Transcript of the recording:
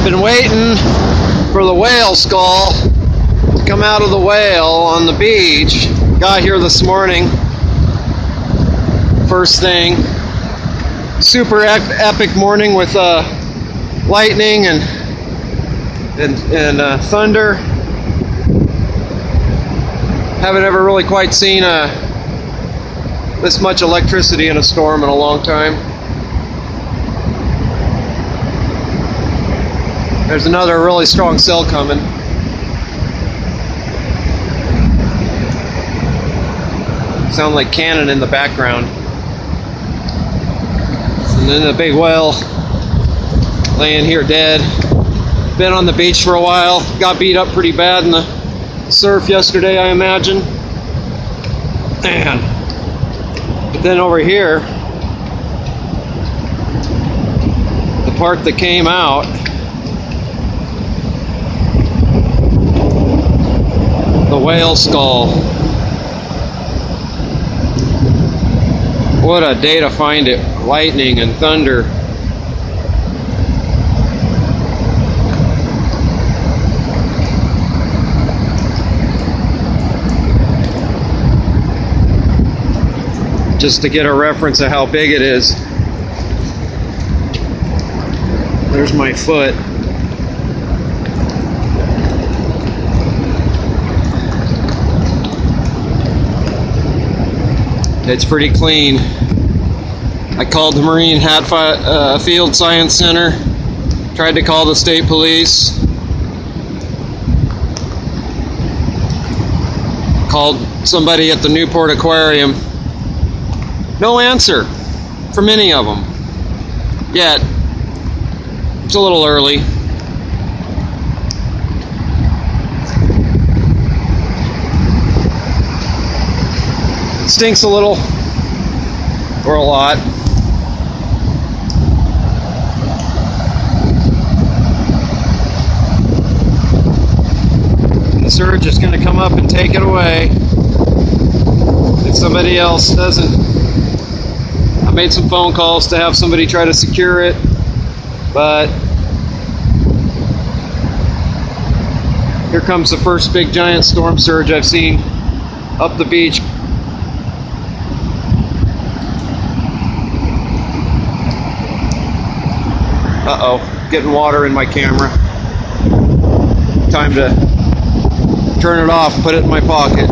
Been waiting for the whale skull to come out of the whale on the beach. Got here this morning. First thing. Super epic morning with lightning and thunder. Haven't ever really quite seen this much electricity in a storm in a long time. There's another really strong cell coming. Sound like cannon in the background. And then the big whale laying here dead. Been on the beach for a while. Got beat up pretty bad in the surf yesterday, I imagine. Man. But then over here, the part that came out, the whale skull. What a day to find it. Lightning and thunder. Just to get a reference of how big it is. There's my foot. It's pretty clean. I called the Marine Field Science Center, tried to call the state police, called somebody at the Newport Aquarium. No answer from any of them yet. It's a little early. Stinks a little, or a lot. The surge is going to come up and take it away if somebody else doesn't. I made some phone calls to have somebody try to secure it, but here comes the first big giant storm surge I've seen up the beach. Uh-oh, getting water in my camera. Time to turn it off, put it in my pocket.